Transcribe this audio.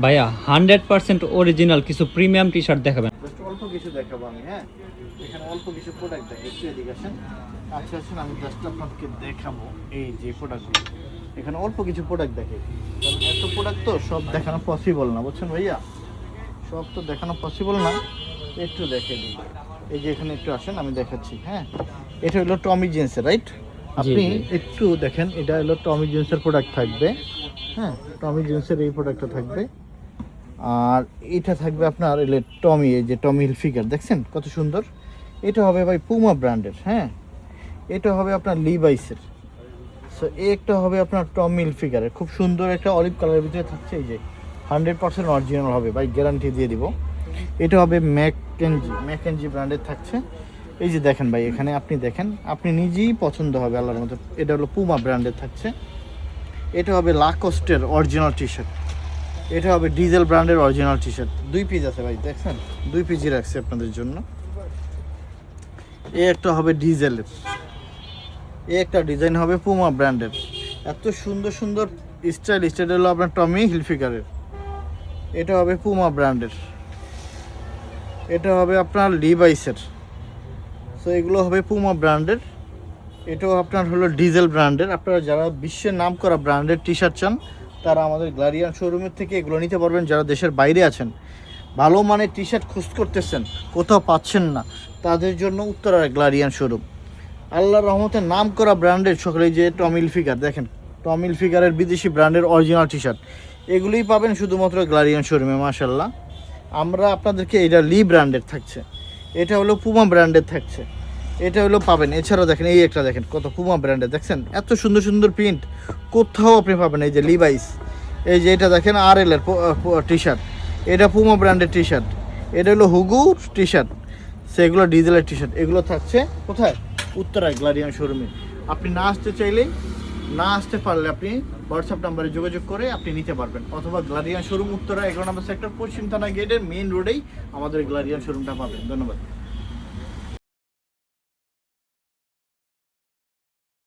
ভাইয়া 100% অরিজিনাল কিছু premium T shirt দেখাবেন। জাস্ট অল্প কিছু দেখাবো আমি, হ্যাঁ। এখানে অল্প কিছু প্রোডাক্ট দেখে একটু এদিকে আসেন। আচ্ছা আসেন, আমি জাস্ট আপনাদেরকে দেখাবো এই যে প্রোডাক্টগুলো। এখানে অল্প কিছু প্রোডাক্ট দেখে, কারণ এত প্রোডাক্ট তো সব দেখানো পসিবল না, বুঝছেন ভাইয়া, সব তো দেখানো পসিবল না। একটু দেখে দিই, এই যে এখানে একটু আসেন, আমি দেখাচ্ছি। হ্যাঁ, এটা হলো টমি জিন্সের, রাইট? আপনি একটু দেখেন, এটা হলো টমি জিন্সের প্রোডাক্ট থাকবে। হ্যাঁ, টমি জিন্সের এই প্রোডাক্টটা থাকবে। আর এটা থাকবে আপনার এলে টমি, এই যে টমি হিলফিগার দেখছেন কত সুন্দর। এটা হবে ভাই পুমা ব্র্যান্ডের। হ্যাঁ, এটা হবে আপনার লিভাইসের। সো একটা হবে আপনার টমি হিলফিগারের, খুব সুন্দর একটা অলিভ কালারের ভিতরে থাকছে। এই যে 100% অরিজিনাল হবে ভাই, গ্যারান্টি দিয়ে দিব। এটা হবে ম্যাকেনজি ব্র্যান্ডের থাকছে। এই যে দেখেন ভাই, এখানে আপনি দেখেন, আপনি নিজেই পছন্দ হবে আল্লাহর মতো। এটা হলো পুমা ব্র্যান্ডের থাকছে। এটা হবে লাকোস্টের অরিজিনাল টি শার্ট। এটা হবে ডিজেল ব্র্যান্ডের অরিজিনাল টি শার্ট। 2 পিস আছে ভাই, দেখছেন 2 পিসই রাখছি আপনাদের জন্য। একটা হবে ডিজেলের, একটা ডিজাইন হবে পুমা ব্র্যান্ডের। এত সুন্দর সুন্দর স্টাইল হলো আপনার টমি হিলফিগারের। এটা হবে পুমা ব্র্যান্ডের। এটা হবে আপনার লিভাইসের। সো এগুলো হবে পুমা ব্র্যান্ডের। এটাও আপনার হলো ডিজেল ব্র্যান্ডের। আপনারা যারা বিশ্বের নাম করা ব্র্যান্ডের টি শার্ট চান, তারা আমাদের গ্লারিয়ান শোরুমের থেকে এগুলো নিতে পারবেন। যারা দেশের বাইরে আছেন, ভালো মানের টি শার্ট খোঁজ করতেছেন, কোথাও পাচ্ছেন না, তাদের জন্য উত্তরার গ্লারিয়ান শোরুম। আল্লাহর রহমতের নাম করা ব্র্যান্ডের সকলে, যে টমি হিলফিগার দেখেন, টমি হিলফিগারের বিদেশি ব্র্যান্ডের অরিজিনাল টি শার্ট, এগুলোই পাবেন শুধুমাত্র গ্লারিয়ান শোরুমে। মাশাল্লাহ, আমরা আপনাদেরকে এটা লি ব্র্যান্ডের থাকছে, এটা হলো পুমা ব্র্যান্ডের থাকছে, এটা হলো পাবেন। এছাড়াও দেখেন, এই একটা দেখেন কত পুমা ব্র্যান্ডের, দেখছেন এত সুন্দর সুন্দর প্রিন্ট, কোথাও আপনি পাবেন। এই যে লিভাইস, এই যে এটা দেখেন RL এর টি শার্ট, এটা পুমা ব্র্যান্ডের টি শার্ট। এটা হলো হুগু টি শার্ট, সেগুলো ডিজেলের টি শার্ট। এগুলো থাকছে কোথায়? উত্তরায় গ্লারিয়ান শোরুমে। আপনি না আসতে চাইলে, না আসতে পারলে আপনি হোয়াটসঅ্যাপ নাম্বারে যোগাযোগ করে আপনি নিতে পারবেন, অথবা গ্লারিয়ান শোরুম উত্তরা 11 নম্বর সেক্টর, পশ্চিম থানা গেটের মেইন রোডেই আমাদের গ্লারিয়ান শোরুমটা পাবেন। ধন্যবাদ।